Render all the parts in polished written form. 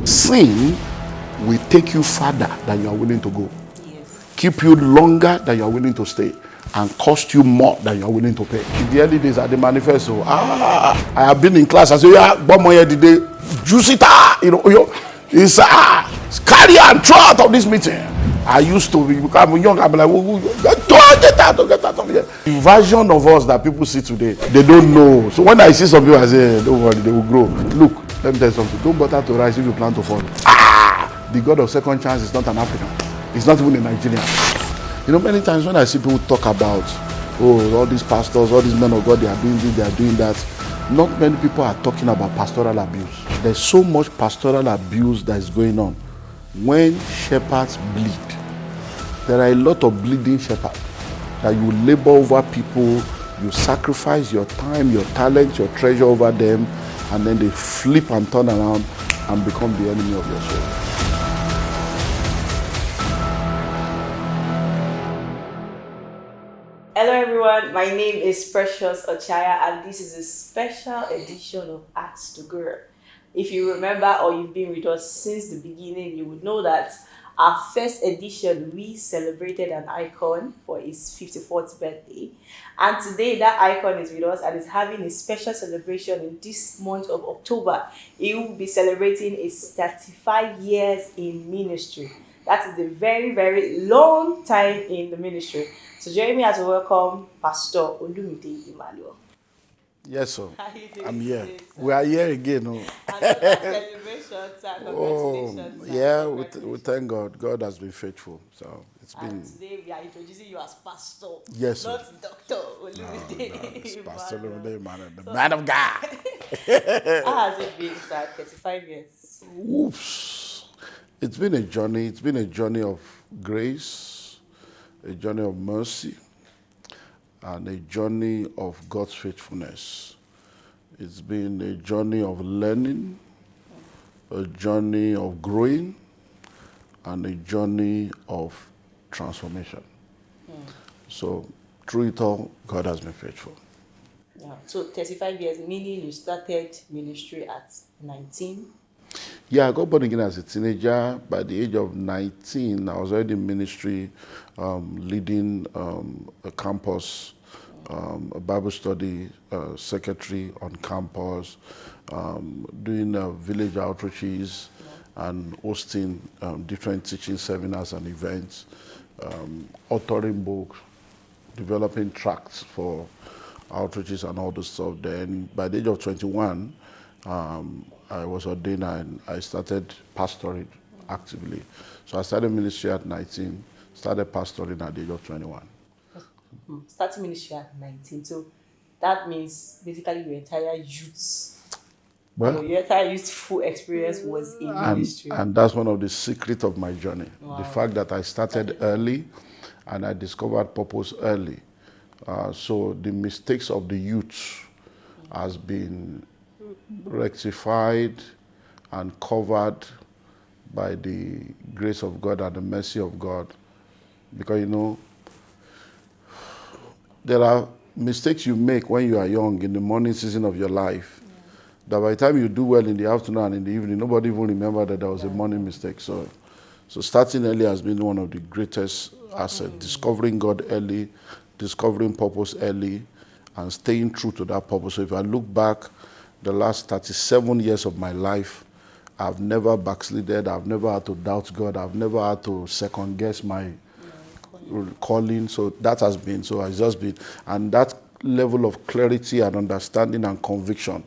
Sin will take you farther than you are willing to go. Yes. Keep you longer than you are willing to stay, and cost you more than you are willing to pay. In the early days at the manifesto, I have been in class. I say, yeah, one more year did they juice it, it's carry and throw out of this meeting. I used to become young. I'm like, get out of here. The version of us that people see today, they don't know. So when I see some people, I say, don't worry, they will grow. Look, let me tell you something. Don't bother to rise if you plan to fall. The God of second chance is not an African. It's not even a Nigerian. Many times when I see people talk about, all these pastors, all these men of God, they are doing this, they are doing that. Not many people are talking about pastoral abuse. There's so much pastoral abuse that is going on. When shepherds bleed, there are a lot of bleeding shepherds that you labor over people, you sacrifice your time, your talent, your treasure over them, and then they flip and turn around and become the enemy of your soul. Hello everyone, my name is Precious Ochaya and this is a special edition of Ask the Girl. If you remember or you've been with us since the beginning, you would know that our first edition, we celebrated an icon for his 54th birthday. And today that icon is with us and is having a special celebration in this month of October. He will be celebrating his 35 years in ministry. That is a very, very long time in the ministry. So join me as we welcome Pastor Olumide Emmanuel. Yes, sir. How you doing I'm here. today, sir? We are here again. Another celebration, sir. Congratulations, sir. Yeah, we Congratulations. thank God. God has been faithful. So it's And been. today we are introducing you as Pastor. Yes, sir. Not Doctor Olumide It's Pastor Emmanuel. Olumide Emmanuel, the man of God. How has it been, sir? 35 years. Oops. It's been a journey. It's been a journey of grace, a journey of mercy, and a journey of God's faithfulness. It's been a journey of learning, a journey of growing, and a journey of transformation. So through it all, God has been faithful. Yeah. So 35 years, meaning you started ministry at 19? Yeah, I got born again as a teenager. By the age of 19, I was already in ministry, leading a campus, a Bible study secretary on campus, doing village outreaches and hosting different teaching seminars and events, authoring books, developing tracts for outreaches and all this stuff. Then by the age of 21, I was ordained and I started pastoring actively. So I started ministry at 19, started pastoring at the age of 21. Starting ministry at 19. So that means basically your entire youth, your entire youthful experience was in ministry. And that's one of the secrets of my journey. Wow. The fact that I started early and I discovered purpose early. So the mistakes of the youth has been rectified and covered by the grace of God and the mercy of God. Because, there are mistakes you make when you are young in the morning season of your life. That by the time you do well in the afternoon and in the evening, nobody even remember that there was a morning mistake. So starting early has been one of the greatest assets. Discovering God early, discovering purpose early, and staying true to that purpose. So if I look back, the last 37 years of my life, I've never backslided. I've never had to doubt God. I've never had to second guess my calling. So that has been, so it's just been, and that level of clarity and understanding and conviction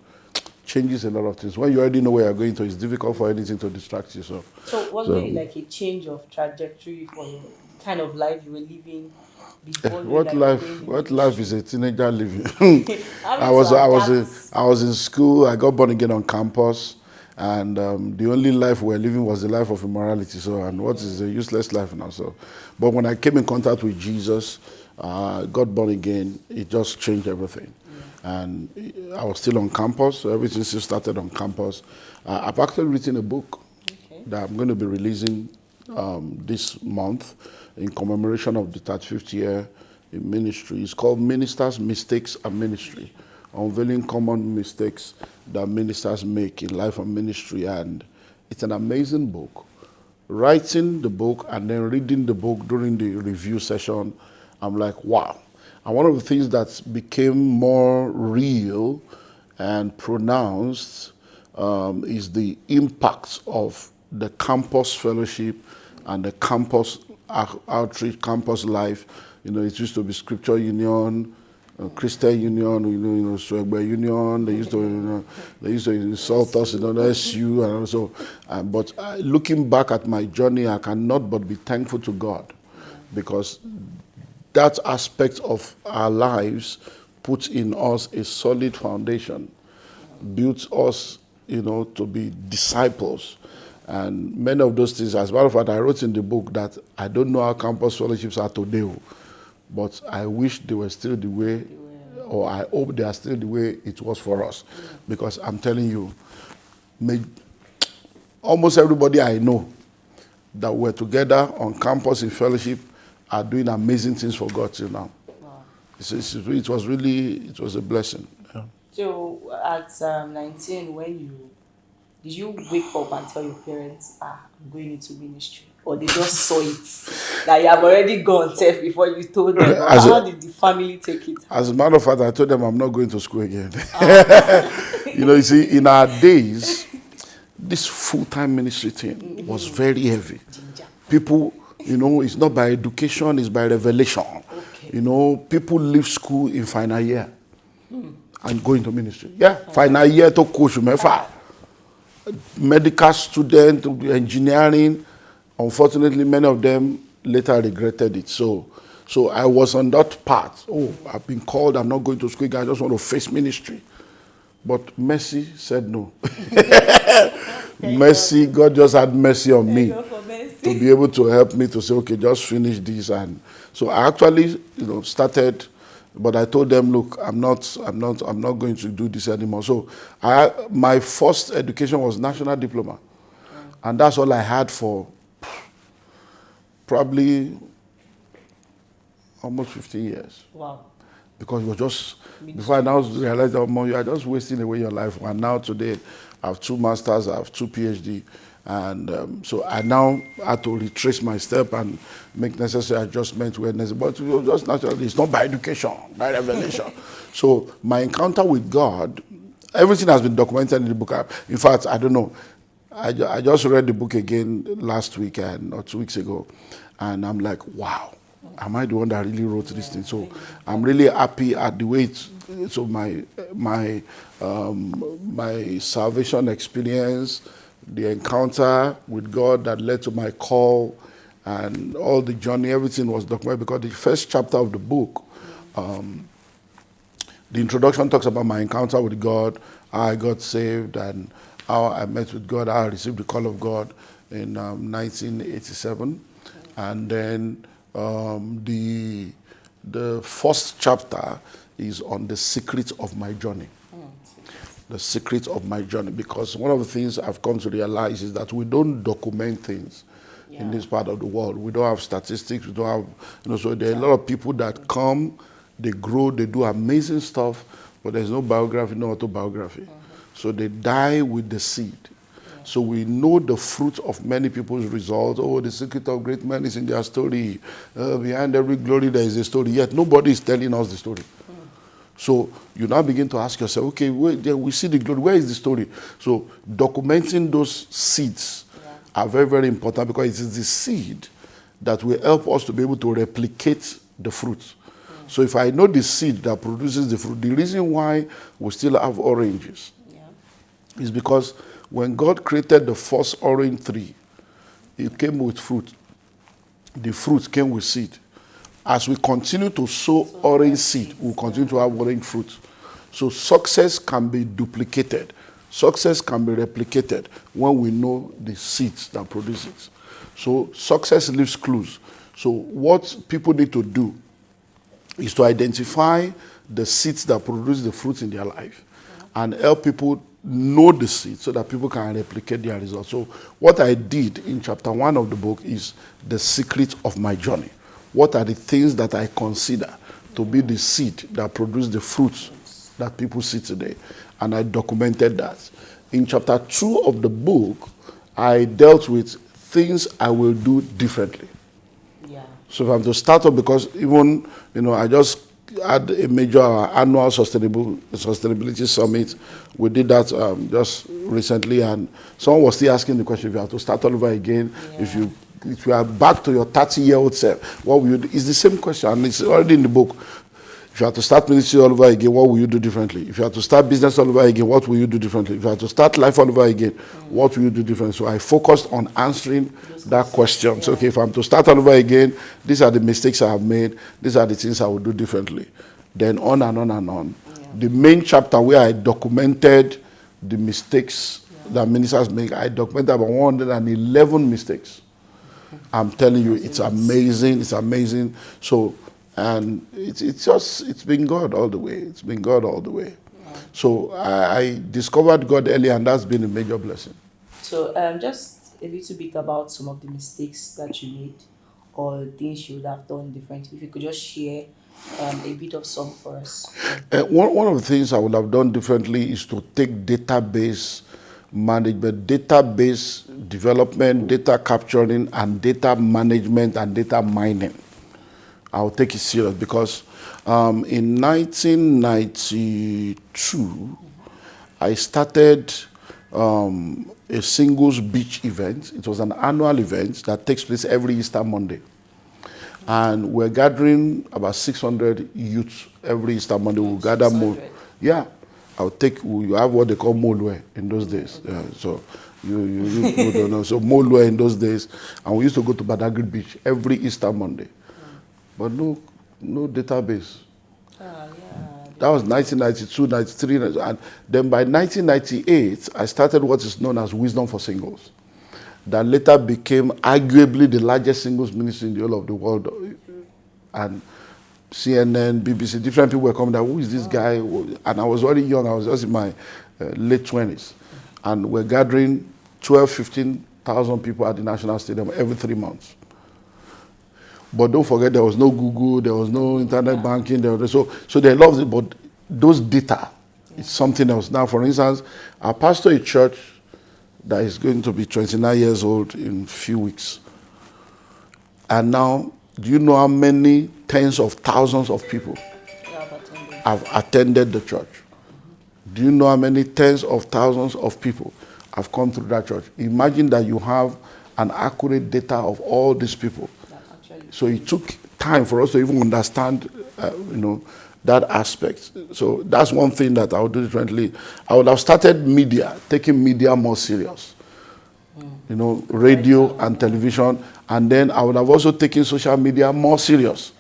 changes a lot of things. When you already know where you're going to, it's difficult for anything to distract you. So was there like a change of trajectory for your kind of life you were living before? What life is a teenager living? I was in school. I got born again on campus, and the only life we were living was the life of immorality. So, and what is a useless life now? So, but when I came in contact with Jesus, got born again, it just changed everything. And I was still on campus, so everything still started on campus. I've actually written a book that I'm going to be releasing this month in commemoration of the 35th year in ministry. It's called Ministers, Mistakes, and Ministry. Unveiling common mistakes that ministers make in life and ministry, and It's an amazing book. Writing the book and then reading the book during the review session, I'm like, wow. And one of the things that became more real and pronounced is the impact of the campus fellowship and the campus outreach, campus life. You know, it used to be Scripture Union, Christian Union, Swagber Union. They used to insult us, SU, and also. But looking back at my journey, I cannot but be thankful to God, because that aspect of our lives puts in us a solid foundation, built us, to be disciples. And many of those things, as a matter of fact, I wrote in the book that I don't know how campus fellowships are today, but I wish they were still the way, or I hope they are still the way it was for us. Because I'm telling you, almost everybody I know that were together on campus in fellowship are doing amazing things for God till now. Wow. It was a blessing. Yeah. So at 19, did you wake up and tell your parents, I'm going into ministry? Or they just saw it, that you have already gone safe before you told them? How did the family take it? As a matter of fact, I told them I'm not going to school again. You see, in our days, this full-time ministry thing was very heavy. People, it's not by education, it's by revelation. Okay. People leave school in final year and go into ministry. Yeah, final year to coach medical student, engineering. Unfortunately, many of them later regretted it. So I was on that path. Oh, I've been called, I'm not going to school, I just want to face ministry. But mercy said no. Mercy, God just had mercy on me to be able to help me to say, okay, just finish this. And so I actually, started, but I told them, look, I'm not going to do this anymore. So my first education was national diploma. And that's all I had for probably almost 15 years. Wow. Because it was just, before I now realized that you are just wasting away your life. And now today, I have 2 masters, I have 2 PhD. And so I now had to retrace my step and make necessary adjustments where necessary. But it was just naturally, it's not by education, by revelation. So my encounter with God, everything has been documented in the book. In fact, I don't know. I just read the book again last week or 2 weeks ago. And I'm like, wow. Am I the one that really wrote this thing? So I'm really happy at the way so my salvation experience, the encounter with God that led to my call, and all the journey, everything was documented, because the first chapter of the book, the introduction talks about my encounter with God, how I got saved, and how I met with God, how I received the call of God in 1987. And then the first chapter is on the secret of my journey. The secret of my journey. Because one of the things I've come to realize is that we don't document things in this part of the world. We don't have statistics. We don't have, so there are a lot of people that come, they grow, they do amazing stuff, but there's no biography, no autobiography. So they die with the seed. So we know the fruit of many people's results. Oh, the secret of great men is in their story. Behind every glory there is a story. Yet nobody is telling us the story. So you now begin to ask yourself, okay, we see the glory. Where is the story? So documenting those seeds are very, very important, because it is the seed that will help us to be able to replicate the fruit. So if I know the seed that produces the fruit, the reason why we still have oranges is because when God created the first orange tree, it came with fruit. The fruit came with seed. As we continue to sow orange seed, we'll continue to have orange fruit. So success can be duplicated. Success can be replicated when we know the seeds that produce it. So success leaves clues. So what people need to do is to identify the seeds that produce the fruits in their life and help people know the seed so that people can replicate their results. So what I did in chapter 1 of the book is the secret of my journey. What are the things that I consider to be the seed that produce the fruits that people see today? And I documented that. In chapter 2 of the book, I dealt with things I will do differently. Yeah. So if I'm to start up, because even, I just had a major annual sustainability summit. We did that just recently, and someone was still asking the question, if you have to start all over again, if you are back to your 30-year-old self, what will you do? It's the same question, and it's already in the book. If you have to start ministry all over again, what will you do differently? If you have to start business all over again, what will you do differently? If you have to start life all over again, what will you do differently? So I focused on answering that question. Yeah. So, okay, if I'm to start all over again, these are the mistakes I have made. These are the things I will do differently. Then on and on and on. Yeah. The main chapter where I documented the mistakes that ministers make, I documented about 111 mistakes. I'm telling you, it's amazing. It's amazing. So, and it's been God all the way. It's been God all the way. Yeah. So I discovered God early, and that's been a major blessing. So just a little bit about some of the mistakes that you made or things you would have done differently. If you could just share a bit of some for us. One of the things I would have done differently is to take database management, database development, data capturing, and data management and data mining. I'll take it serious because in 1992, I started a singles beach event. It was an annual event that takes place every Easter Monday. And we're gathering about 600 youths every Easter Monday. We'll gather more. Yeah. We have what they call molwe in those days. Yeah, so you don't know. So molwe in those days. And we used to go to Badagry Beach every Easter Monday. But no database. That was 1992, 93, and then by 1998, I started what is known as Wisdom for Singles. That later became arguably the largest singles ministry in the whole of the world. And CNN, BBC, different people were coming down, who is this guy? And I was very young, I was just in my late 20s. And we're gathering 15,000 people at the National Stadium every 3 months. But don't forget, there was no Google, there was no internet banking. So they loved it, but those data, it's something else. Now, for instance, I pastor a church that is going to be 29 years old in a few weeks. And now, do you know how many tens of thousands of people have attended the church? Do you know how many tens of thousands of people have come through that church? Imagine that you have an accurate data of all these people. So it took time for us to even understand, that aspect. So that's one thing that I would do differently. I would have started taking media more serious. Radio and television. And then I would have also taken social media more serious.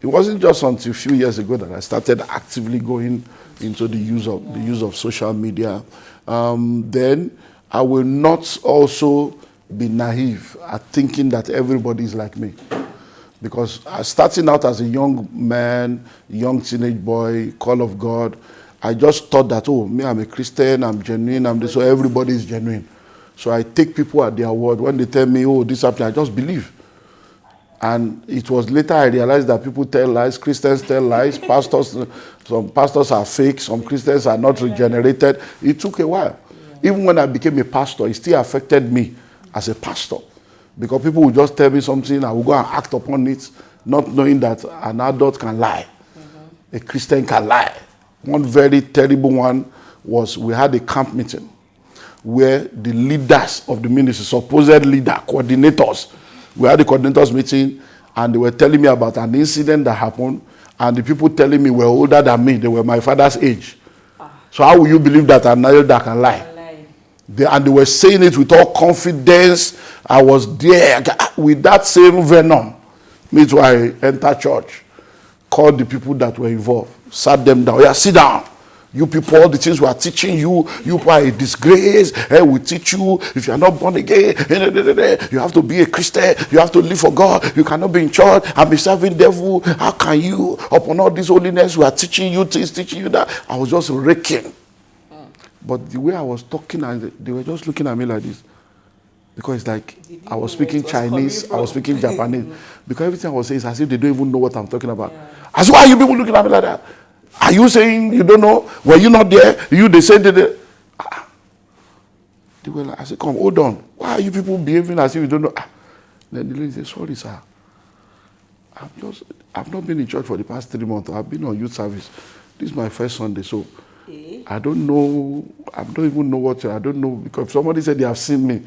It wasn't just until a few years ago that I started actively going into the use of social media. Then I will not also be naive at thinking that everybody is like me. Because starting out as a young man, young teenage boy, call of God, I just thought that, I'm a Christian, I'm genuine, so everybody is genuine. So I take people at their word. When they tell me, this happened, I just believe. And it was later I realized that people tell lies, Christians tell lies, some pastors are fake, some Christians are not regenerated. It took a while. Even when I became a pastor, it still affected me as a pastor. Because people would just tell me something, I will go and act upon it, not knowing that an adult can lie. A Christian can lie. One very terrible one was we had a camp meeting where the leaders of the ministry, supposed leader, coordinators, we had a coordinators meeting and they were telling me about an incident that happened, and the people telling me were older than me, they were my father's age. So how will you believe that an elder can lie? And they were saying it with all confidence. I was there with that same venom. Me too, I entered church, called the people that were involved, sat them down. Yeah, sit down. You people, all the things we are teaching you are a disgrace. Hey, we teach you, if you are not born again, you have to be a Christian, you have to live for God, you cannot be in church and be serving devil. How can you, upon all this holiness, we are teaching you this, teaching you that? I was just raking. But the way I was talking, and they were just looking at me like this. Because it's like I was speaking Chinese, I was speaking Japanese. Because everything I was saying is as if they don't even know what I'm talking about. I said, why are you people looking at me like that? Are you saying you don't know? Were you not there? They said that. They were like, I said, come, hold on. Why are you people behaving as if you don't know? Then the lady said, sorry, sir. I've not been in church for the past 3 months. I've been on youth service. This is my first Sunday, so I don't know. I don't even know I don't know, because if somebody said they have seen me,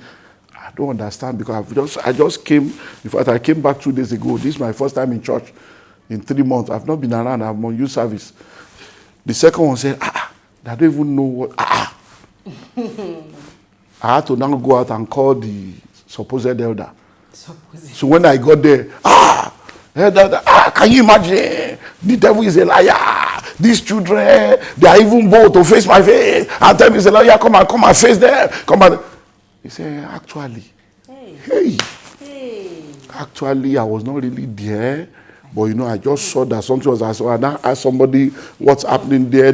I don't understand, because I just came. In fact, I came back 2 days ago. This is my first time in church in 3 months. I've not been around. I'm on youth service. The second one said, I don't even know what. I had to now go out and call the supposed elder. So when I got there, can you imagine? The devil is a liar. These children, they are even bold to face my face and tell me, he's a liar, come and face them. Come on. He said, actually, actually, I was not really there. But I just saw that something was. I now asked somebody what's happening there.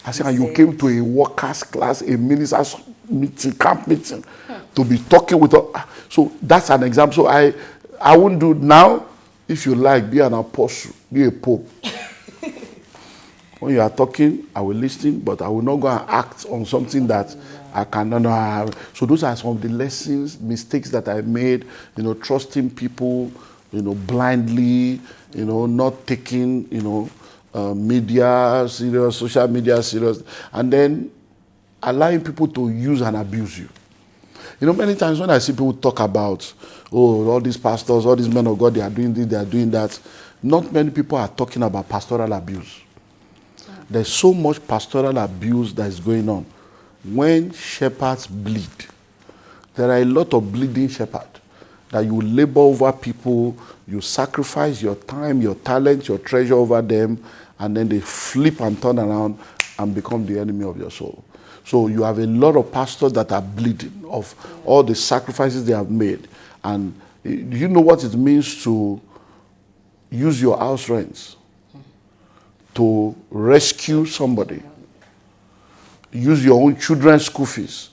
I said, and you came to a workers' class, a ministers' meeting, camp meeting, to be talking with us. So that's an example. So I won't do now. If you like, be an apostle, be a pope. When you are talking, I will listen, but I will not go and act on something that I cannot have. So those are some of the lessons, mistakes that I made, trusting people, blindly, not taking, media serious, social media serious, and then allowing people to use and abuse you. Many times when I see people talk about, all these pastors, all these men of God, they are doing this, they are doing that, not many people are talking about pastoral abuse. There's so much pastoral abuse that is going on. When shepherds bleed, there are a lot of bleeding shepherds that you labor over people, you sacrifice your time, your talent, your treasure over them, and then they flip and turn around and become the enemy of your soul. So you have a lot of pastors that are bleeding of all the sacrifices they have made. And do you know what it means to use your house rents to rescue somebody? Use your own children's school fees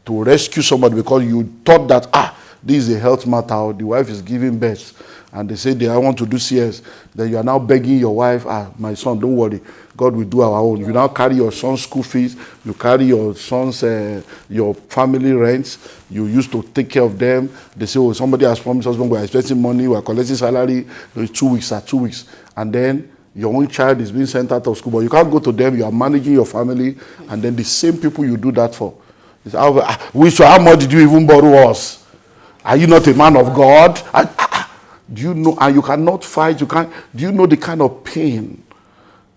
to rescue somebody because you thought that, this is a health matter, the wife is giving birth, and they say I want to do CS. Then you are now begging your wife, my son, don't worry, God will do our own. You now carry your son's school fees, you carry your son's, your family rents, you used to take care of them. They say, somebody has promised us, we are expecting money, we are collecting salary, 2 weeks, 2 weeks. And then your own child is being sent out of school, but you can't go to them, you are managing your family, and then the same people you do that for. How much did you even borrow us? Are you not a man of God? Do you know? And you cannot fight. Do you know the kind of pain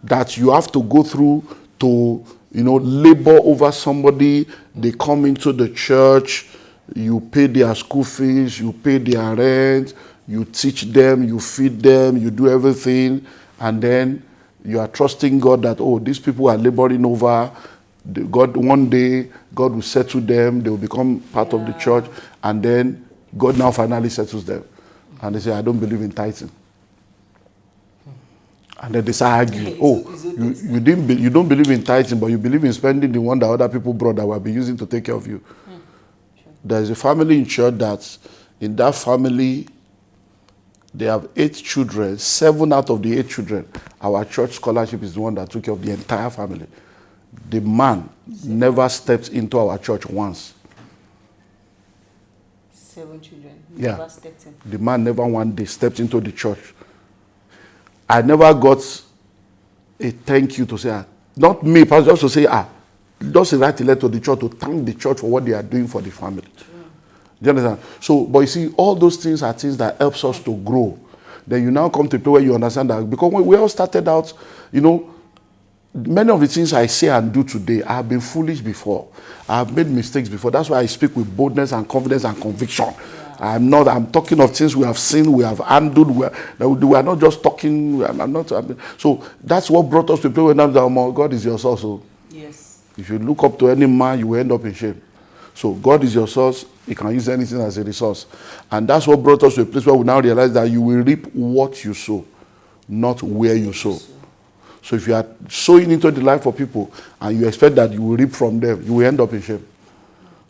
that you have to go through to, labor over somebody? They come into the church, you pay their school fees, you pay their rent, you teach them, you feed them, you do everything, and then you are trusting God that, these people are laboring over. God, one day, God will settle them. They will become part of the church, and then God now finally settles them. And they say, I don't believe in tithing. And then they start arguing. You don't believe in tithing, but you believe in spending the one that other people brought that will be using to take care of you. Sure. There's a family in church that, in that family, they have 8 children. 7 out of the 8 children, our church scholarship is the one that took care of the entire family. The man never stepped into our church once. 7 children. Never stepped in. The man never one day stepped into the church. I never got a thank you to say, not me, but just to say, just write a letter to the church to thank the church for what they are doing for the family. True. Do you understand? So, but you see, all those things are things that helps us to grow. Then you now come to a place where you understand that, because when we all started out, many of the things I say and do today, I have been foolish before. I have made mistakes before. That's why I speak with boldness and confidence and conviction. Yeah. I'm talking of things we have seen, we have handled. We are not just talking. So that's what brought us to a place where now God is your source. So yes. If you look up to any man, you will end up in shame. So God is your source. He can use anything as a resource. And that's what brought us to a place where we now realize that you will reap what you sow, not where you sow. So if you are sowing into the life of people and you expect that you will reap from them, you will end up in shame.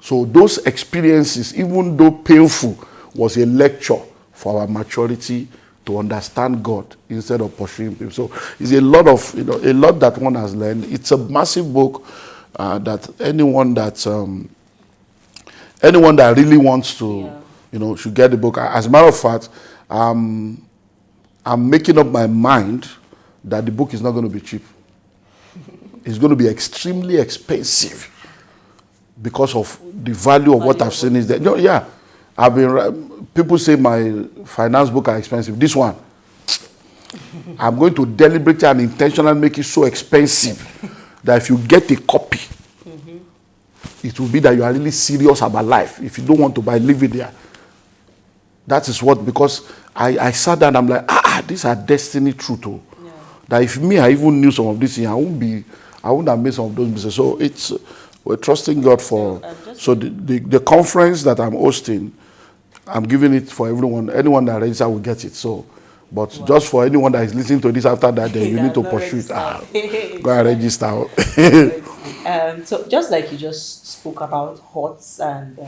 So those experiences, even though painful, was a lecture for our maturity to understand God instead of pursuing people. So it's a lot of, a lot that one has learned. It's a massive book that anyone that anyone that really wants to, should get the book. As a matter of fact, I'm making up my mind that the book is not going to be cheap. It's going to be extremely expensive because of the value of what I've seen is there. Yeah, people say my finance book are expensive. This one, I'm going to deliberately and intentionally make it so expensive that if you get a copy, it will be that you are really serious about life. If you don't want to buy, leave it there. That is what, because I sat down and I'm like, these are destiny truth. Yeah. That if me, I even knew some of these things, I wouldn't have made some of those mistakes. So we're trusting God for. So the conference that I'm hosting, I'm giving it for everyone. Anyone that registers will get it. So, but just for anyone that is listening to this after that, then you need to pursue it. Go and register. So just like you just spoke about HOTS and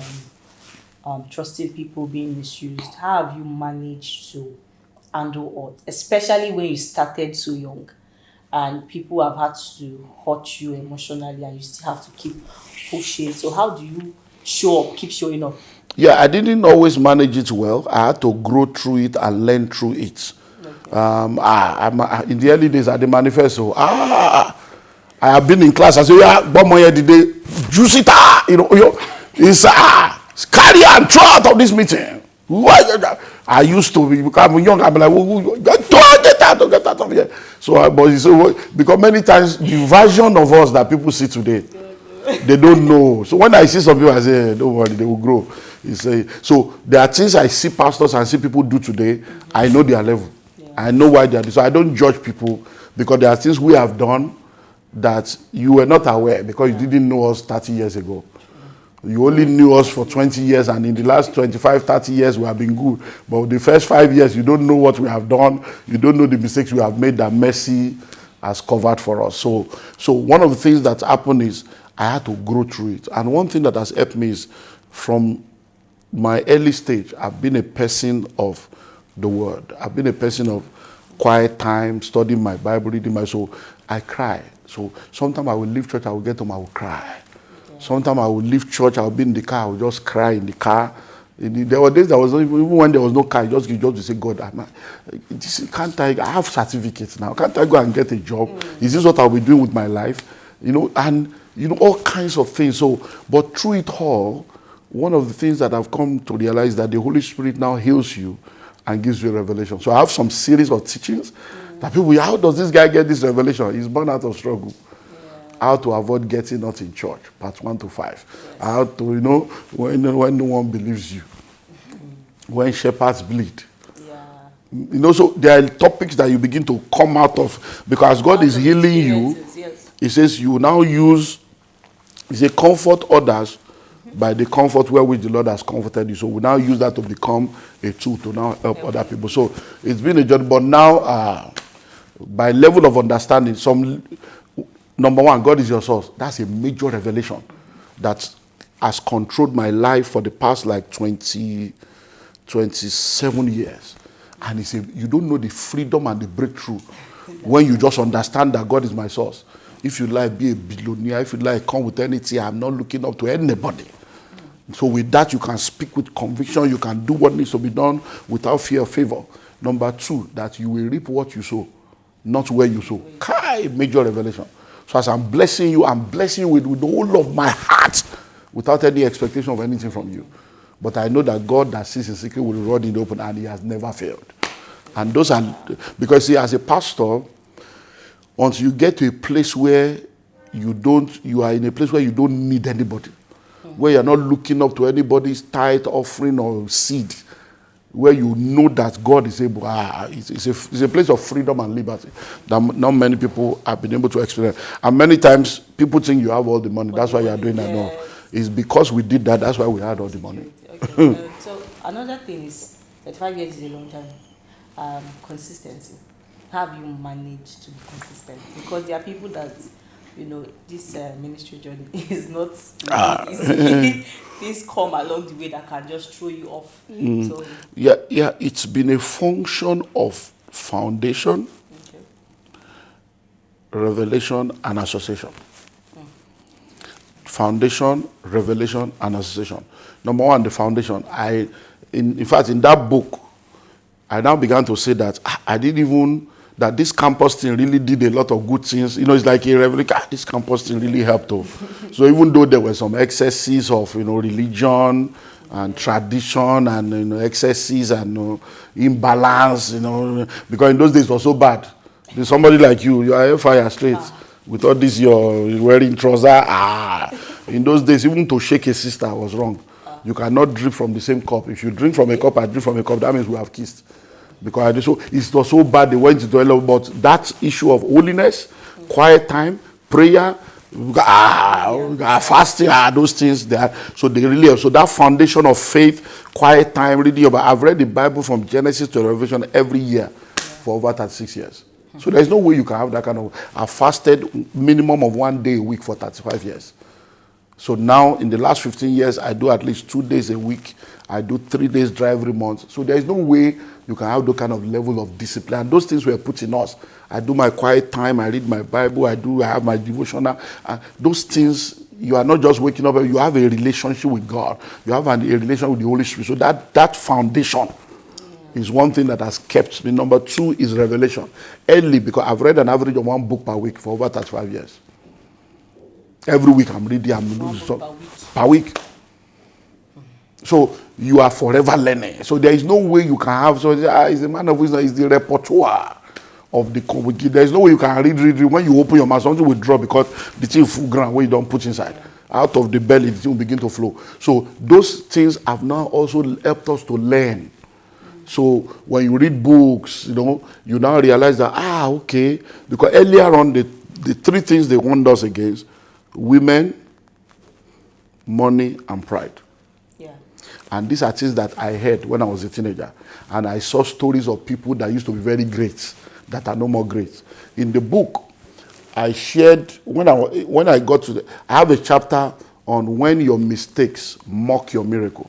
trusting people being misused, how have you managed to handle HOTS, especially when you started so young and people have had to hurt you emotionally and you still have to keep pushing? So how do you show up, keep showing up? Yeah, I didn't always manage it well. I had to grow through it and learn through it. Okay. In the early days at the manifesto, I have been in class. I say, one more year today, juice it, it's carry and throw out of this meeting. I used to become young. I'm like, get out of here. So, because many times the version of us that people see today, they don't know. So when I see some people, I say, don't worry, they will grow. So there are things I see pastors and see people do today. I know their level. Yeah. I know why they are doing. So I don't judge people because there are things we have done that you were not aware because you didn't know us 30 years ago. You only knew us for 20 years, and in the last 25, 30 years, we have been good. But the first 5 years, you don't know what we have done. You don't know the mistakes we have made that mercy has covered for us. So one of the things that happened is I had to grow through it. And one thing that has helped me is from my early stage, I've been a person of the word. I've been a person of quiet time, studying my Bible, reading my soul. I cry. So sometimes I will leave church, I will get home, I will cry. Sometimes I would leave church, I would be in the car, I would just cry in the car. There were days even when there was no car, just to say, God, can't I have certificates now? Can't I go and get a job? Is this what I'll be doing with my life? And all kinds of things. But through it all, one of the things that I've come to realize that the Holy Spirit now heals you and gives you a revelation. So I have some series of teachings that people, how does this guy get this revelation? He's born out of struggle. How to avoid getting not in church, part 1 to 5. Yes. How to, when no one believes you. When shepherds bleed. Yeah. So there are topics that you begin to come out of because God is healing you. Yes. He says you now use, he says comfort others by the comfort wherewith the Lord has comforted you. So we now use that to become a tool to now help other people. So it's been a journey, but now by level of understanding, number one, God is your source. That's a major revelation that has controlled my life for the past 27 years. And he said, you don't know the freedom and the breakthrough when you just understand that God is my source. If you like, be a billionaire. If you like, come with anything. I'm not looking up to anybody. So with that, you can speak with conviction. You can do what needs to be done without fear or favor. Number two, that you will reap what you sow, not where you sow. Major revelation. So as I'm blessing you with the whole of my heart without any expectation of anything from you. But I know that God that sees in secret will reward in the open, and he has never failed. And those are, because see, as a pastor, until you get to a place where you are in a place where you don't need anybody, where you're not looking up to anybody's tithe, offering, or seed, where you know that God is able, it's a place of freedom and liberty that not many people have been able to experience. And many times, people think you have all the money, that's why you are doing that. No, it's because we did that, that's why we had all the money. Okay. So another thing is, 35 years is a long time. Consistency. How have you managed to be consistent? Because there are people that, this ministry journey is not easy. Things come along the way that can just throw you off. So, it's been a function of foundation, revelation, and association. foundation, revelation, and association. Number one, the foundation. In fact, in that book, I now began to say that I didn't even, that this campus thing really did a lot of good things. You know, it's like a revelation. This campus thing really helped. So even though there were some excesses of, religion and tradition and, excesses and imbalance, because in those days it was so bad. There's somebody like you are a fire straight. With all this, you're wearing trousers. In those days, even to shake a sister was wrong. You cannot drink from the same cup. If you drink from a cup, I drink from a cup, that means we have kissed. Because it was so bad, they went to the toilet. But that issue of holiness, quiet time, prayer, fasting, those things there. So they really have. So that foundation of faith, quiet time, reading. I've read the Bible from Genesis to Revelation every year for over 36 years. So there's no way you can have that kind of. I fasted minimum of 1 day a week for 35 years. So now, in the last 15 years, I do at least 2 days a week. I do 3 days drive every month. So there is no way you can have that kind of level of discipline. And those things were put in us. I do my quiet time. I read my Bible. I have my devotional. Those things, you are not just waking up. You have a relationship with God. You have a relationship with the Holy Spirit. So that foundation is one thing that has kept me. Number two is revelation. Early, because I've read an average of 1 book per week for over 35 years. Every week I'm reading, per week. So you are forever learning. So there is no way you can have, he's a man of wisdom, he's the repertoire of the community. There is no way you can read. When you open your mouth, something will drop because the thing full ground where you don't put inside. Out of the belly, the thing will begin to flow. So those things have now also helped us to learn. So when you read books, you now realize that, okay, because earlier on, the 3 things they warned us against: women, money, and pride. Yeah. And these are things that I heard when I was a teenager. And I saw stories of people that used to be very great, that are no more great. In the book, I shared, when I got to I have a chapter on when your mistakes mock your miracle.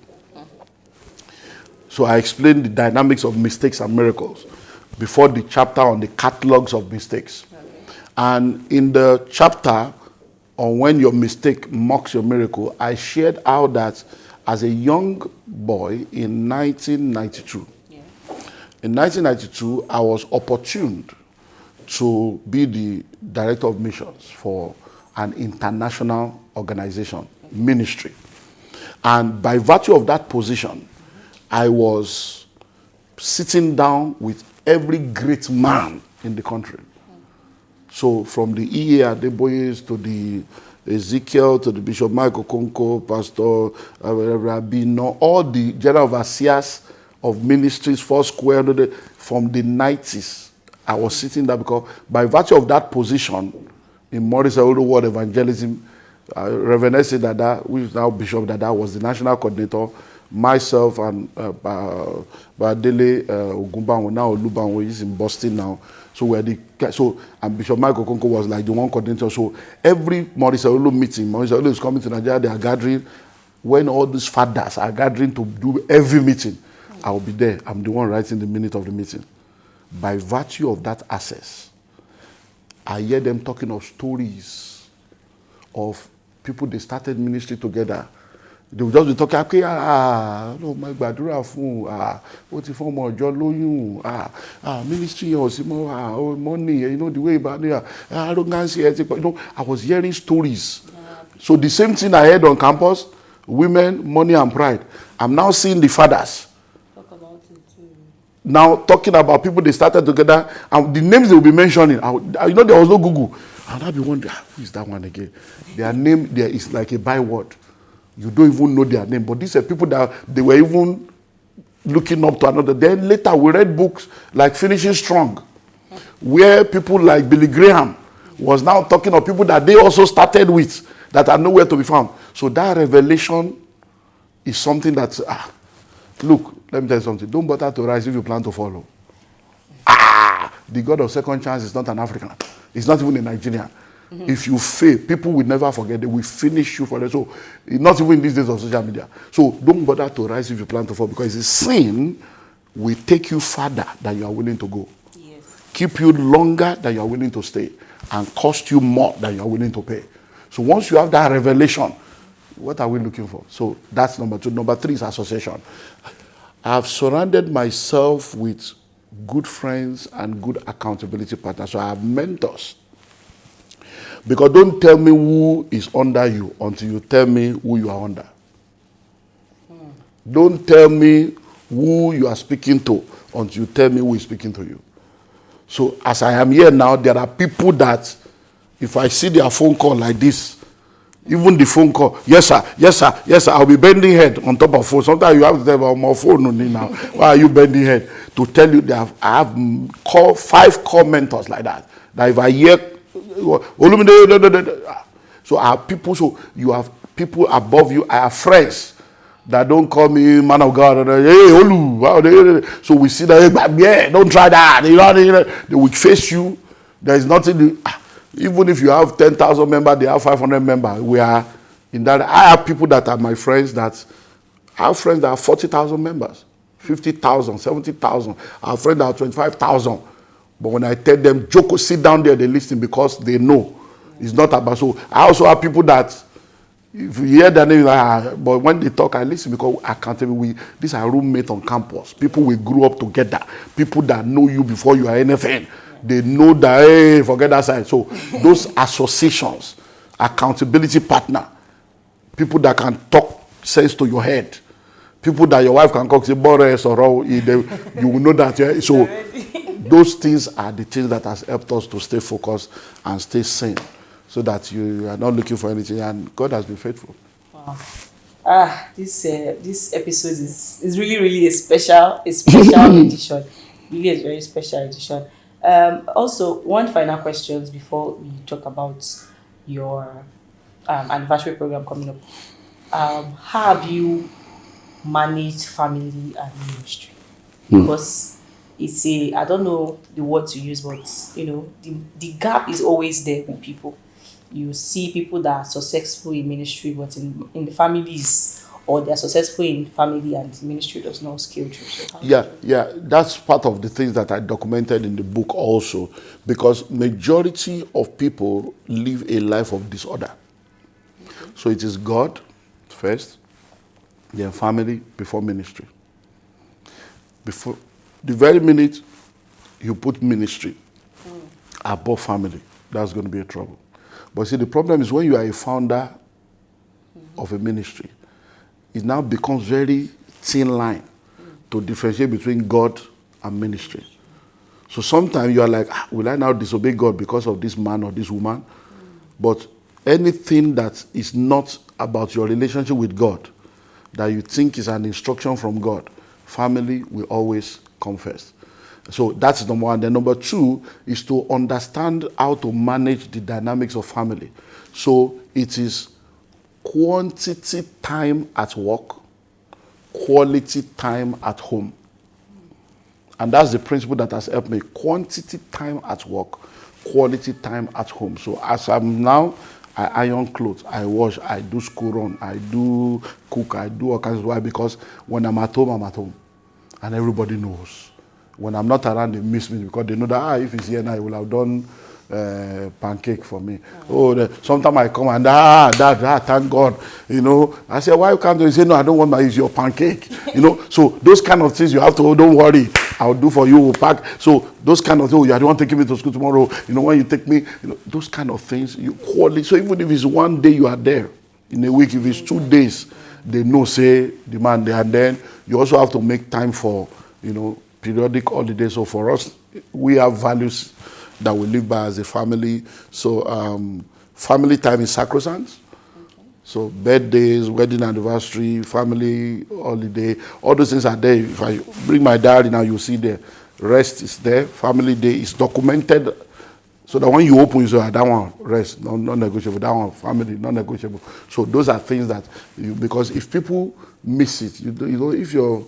So I explained the dynamics of mistakes and miracles before the chapter on the catalogs of mistakes. Okay. And in the chapter on when your mistake mocks your miracle, I shared how that as a young boy in 1992. Yeah. In 1992, I was opportuned to be the director of missions for an international organization, ministry. And by virtue of that position, I was sitting down with every great man in the country. So from the E.A. Adeboyes to the Ezekiel to the Bishop Michael Konko, Pastor Rabino, all the general overseers of ministries, Foursquare, from the 90s, I was sitting there because by virtue of that position in Maurice Aodo World Evangelism, Reverend S. Dada, who is now Bishop Dada, was the national coordinator. Myself and Badele Ogumbanwo, now Olubanwo, he's in Boston now. So and Bishop Michael Konko was like the one coordinator. So every Maurice Aodo meeting, Maurice Aodo is coming to Nigeria, they are gathering. When all these fathers are gathering to do every meeting, I will be there. I'm the one writing the minute of the meeting. By virtue of that access, I hear them talking of stories of people they started ministry together. They will just be talking, no, my gbàdúrà fún, ó ti fún ọmọ ọjọ́ lóyún, ministry money, the way about arrogance, I was hearing stories. So the same thing I heard on campus, women, money, and pride. I'm now seeing the fathers. Talk about it too. Now talking about people they started together, and the names they will be mentioning, there was no Google. And I'll be wondering, who is that one again? Their name there is like a byword. You don't even know their name. But these are people that they were even looking up to another. Then later we read books like Finishing Strong, where people like Billy Graham was now talking of people that they also started with that are nowhere to be found. So that revelation is something that, look, let me tell you something. Don't bother to rise if you plan to follow. The God of second chance is not an African. It's not even a Nigerian. Mm-hmm. If you fail, people will never forget. They will finish you for it. So, not even in these days of social media. So, don't bother to rise if you plan to fall, because a sin will take you further than you are willing to go. Yes. Keep you longer than you are willing to stay, and cost you more than you are willing to pay. So once you have that revelation, what are we looking for? So that's number 2. Number 3 is association. I have surrounded myself with good friends and good accountability partners. So I have mentors. Because don't tell me who is under you until you tell me who you are under. Don't tell me who you are speaking to until you tell me who is speaking to you. So as I am here now, there are people that if I see their phone call like this, even the phone call, yes sir, yes sir, yes sir, I'll be bending head on top of phone. Sometimes you have to tell me, my phone only now. Why are you bending head? To tell you that I have 5 core mentors like that. That if I hear, Olumide, so I have people, so you have people above you. I have friends that don't call me man of God. Hey, Olu. So we see that, yeah, don't try that. You know, they will face you. There is nothing. Even if you have 10,000 members, they have 500 members. We are in that. I have people that are my friends that I have friends that have 40,000 members, 50,000, 70,000. I have friends that have 25,000. But when I tell them, Joko, sit down there, they listen because they know it's not about. So I also have people that, if you hear their name, but when they talk, I listen because accountable. These are roommates on campus. People we grew up together. People that know you before you are anything. They know that, hey, forget that side. So those associations, accountability partner, people that can talk sense to your head, people that your wife can call, say, Boris or you will know that. Yeah? So those things are the things that has helped us to stay focused and stay sane, so that you are not looking for anything, and God has been faithful. Wow. This episode is really a special edition. Really a very special edition. Also, one final question before we talk about your anniversary program coming up. How have you managed family and ministry? Because it's I don't know the word to use, but the gap is always there with people. You see people that are successful in ministry, but in the families, or they are successful in family and ministry does not scale through. So yeah, that's part of the things that I documented in the book also, because majority of people live a life of disorder. Okay. So it is God first, then family, before ministry. Before the very minute you put ministry above family, that's going to be a trouble. But see, the problem is when you are a founder of a ministry, it now becomes very thin line to differentiate between God and ministry. So sometimes you are like, will I now disobey God because of this man or this woman? But anything that is not about your relationship with God, that you think is an instruction from God, family will always come first. So that's number 1. Then number 2 is to understand how to manage the dynamics of family. So it is quantity time at work, quality time at home. And that's the principle that has helped me. Quantity time at work, quality time at home. So as I'm now, I iron clothes, I wash, I do school run, I do cook, I do all kinds of. Why? Because when I'm at home, I'm at home. And everybody knows. When I'm not around, they miss me because they know that if he's here now, he will have done pancake for me. Sometimes I come and Dad, thank God. I say, why you can't do it? He say, no, I don't want use your pancake. So those kind of things you have to, don't worry, I'll do for you, we'll pack. So those kind of things, you don't want to take me to school tomorrow. When you take me, those kind of things, you quality. So even if it's one day you are there in a week, if it's 2 days, they know, say, the man there. And then you also have to make time for, periodic holidays. So for us, we have values that we live by as a family. So family time is sacrosanct. Okay. So birthdays, wedding anniversary, family holiday, all those things are there. If I bring my diary now, you'll see there. Rest is there. Family day is documented. So that when you open, you say, that one, rest, non-negotiable. That one, family, non-negotiable. So those are things that, because if people miss it, if your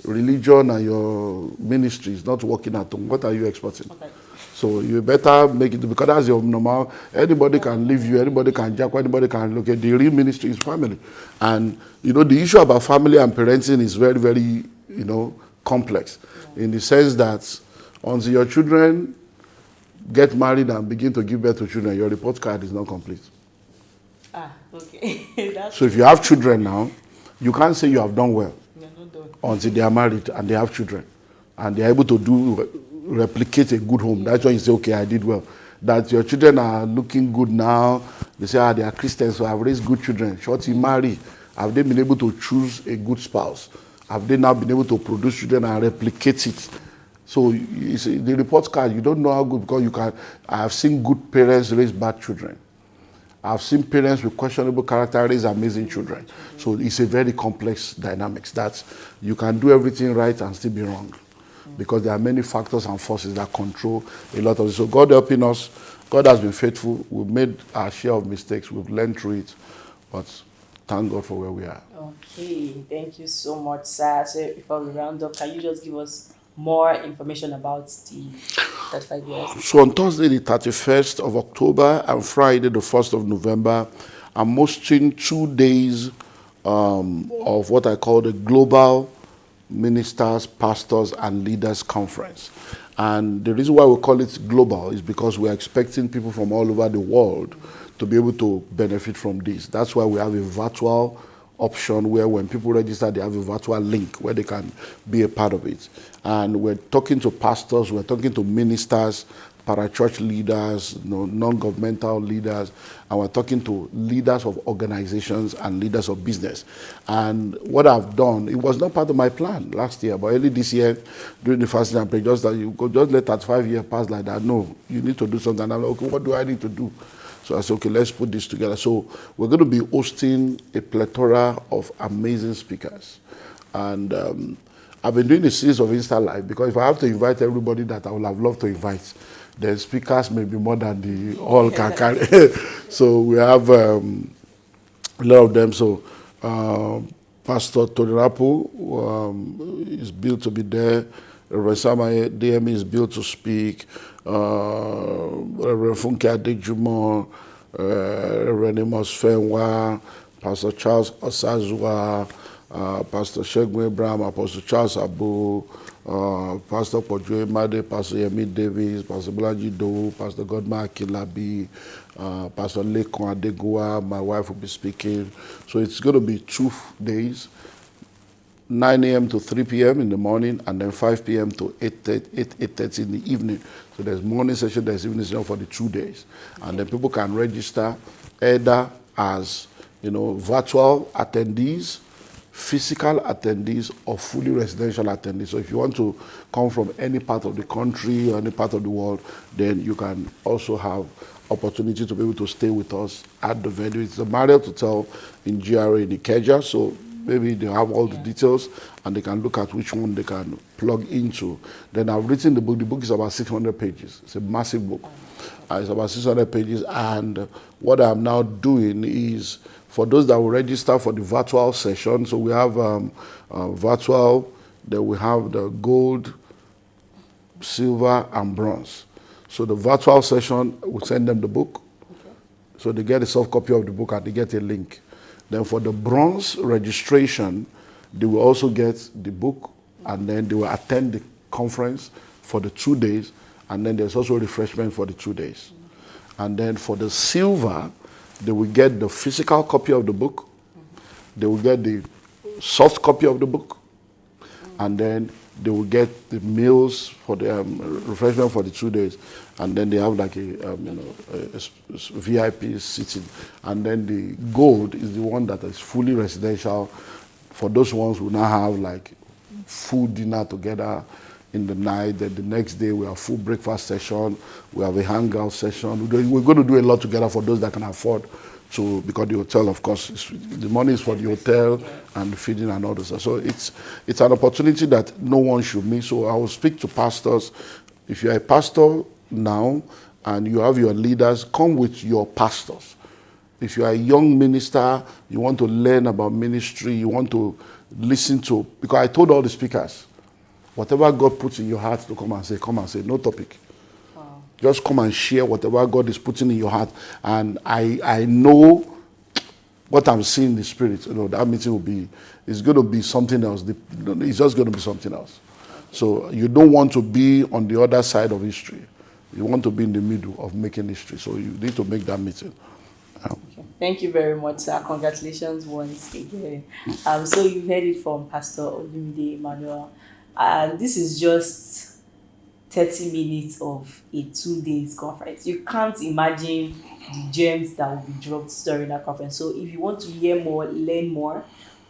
religion and your ministry is not working at home, what are you expecting? Okay. So you better make it, because that's your normal. Anybody can leave you, anybody can jack, anybody can look at. The real ministry is family. And, the issue about family and parenting is very, very, complex. Yeah. In the sense that until your children get married and begin to give birth to children, your report card is not complete. Okay. That's So if you have children now, you can't say you have done well You're not done. until they are married and they have children and they are able to replicate a good home. That's when you say, okay, I did well. That your children are looking good now. They say, they are Christians, so I've raised good children. Shorty marry. Have they been able to choose a good spouse? Have they now been able to produce children and replicate it? So you see, the report card, you don't know how good, because you can. I have seen good parents raise bad children. I've seen parents with questionable character raise amazing children. So it's a very complex dynamics that you can do everything right and still be wrong, because there are many factors and forces that control a lot of it. So God helping us, God has been faithful. We've made our share of mistakes. We've learned through it, but thank God for where we are. Okay, thank you so much, sir. So before we round up, can you just give us more information about the 35 years? So on Thursday, the 31st of October, and Friday, the 1st of November, I'm hosting 2 days of what I call the Global Ministers, Pastors, and Leaders Conference. And the reason why we call it global is because we're expecting people from all over the world to be able to benefit from this. That's why we have a virtual option where when people register, they have a virtual link where they can be a part of it. And we're talking to pastors, we're talking to ministers, parachurch leaders, non-governmental leaders, and we're talking to leaders of organizations and leaders of business. And what I've done, it was not part of my plan last year, but early this year, during the fasting and prayer, just that you could just let 35 years pass like that. No, you need to do something. I'm like, okay, what do I need to do? So I said, okay, let's put this together. So we're going to be hosting a plethora of amazing speakers. And I've been doing a series of Insta Live, because if I have to invite everybody that I would have loved to invite, the speakers may be more than the all can carry. So we have a lot of them. So Pastor Tony is built to be there. Reverend Samaye DME is built to speak. Reverend Funke Adejumo, Reverend Amos Fenwa, Pastor Charles Osazua, Pastor Shegun Abraham, Apostle Charles Abu, Pastor Pojo Emade, Pastor Yemi Davis, Pastor Bolaji Do, Pastor Godma Akilabi, Pastor Lekon Adegua, my wife will be speaking. So it's going to be 2 days, 9 a.m. to 3 p.m. in the morning, and then 5 p.m. to 8:30 in the evening. So there's morning session, there's evening session for the 2 days. And then people can register either as, virtual attendees, physical attendees, or fully residential attendees. So if you want to come from any part of the country or any part of the world, then you can also have opportunity to be able to stay with us at the venue. It's a Marriott Hotel in GRA in Ikeja. So maybe they have all the details and they can look at which one they can plug into. Then I've written the book. The book is about 600 pages. It's a massive book. It's about 600 pages. And what I'm now doing is, for those that will register for the virtual session, so we have virtual, then we have the gold, silver, and bronze. So the virtual session, we send them the book. So they get a soft copy of the book and they get a link. Then for the bronze registration, they will also get the book, and then they will attend the conference for the 2 days, and then there's also refreshment for the 2 days. And then for the silver, they will get the physical copy of the book, they will get the soft copy of the book, and then they will get the meals for the refreshment for the 2 days, and then they have like a VIP sitting. And then the gold is the one that is fully residential. For those ones who now have like full dinner together in the night. Then the next day we have full breakfast session. We have a hangout session. We're going to do a lot together for those that can afford to, because the hotel, of course, the money is for the hotel and the feeding and all this. So it's an opportunity that no one should miss. So I will speak to pastors. If you're a pastor now and you have your leaders, come with your pastors. If you are a young minister, you want to learn about ministry, you want to listen to, because I told all the speakers, whatever God puts in your heart to come and say, no topic. Wow. Just come and share whatever God is putting in your heart. And I know what I'm seeing in the spirit, that meeting it's going to be something else. It's just going to be something else. So you don't want to be on the other side of history. You want to be in the middle of making history. So you need to make that meeting. Okay. Thank you very much, sir. Congratulations once again. So you heard it from Pastor Olumide Emmanuel. This is just 30 minutes of a 2 days conference. You can't imagine the gems that will be dropped during that conference. So if you want to hear more, learn more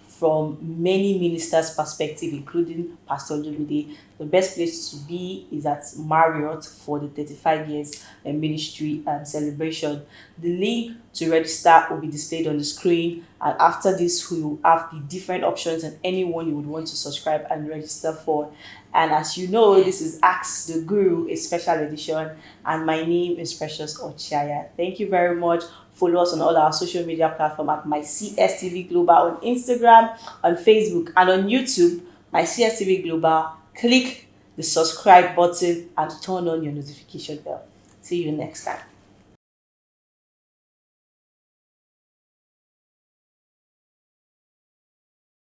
from many ministers' perspective, including Pastor Olumide, the best place to be is at Marriott for the 35 years ministry celebration. The link to register will be displayed on the screen, and after this we will have the different options and anyone you would want to subscribe and register for. And as you know, this is Ask the Guru, a special edition, and my name is Precious Ochaya. Thank you very much. Follow us on all our social media platforms at my CSTV Global on Instagram, on Facebook, and on YouTube, my CSTV Global. Click the subscribe button and turn on your notification bell. See you next time.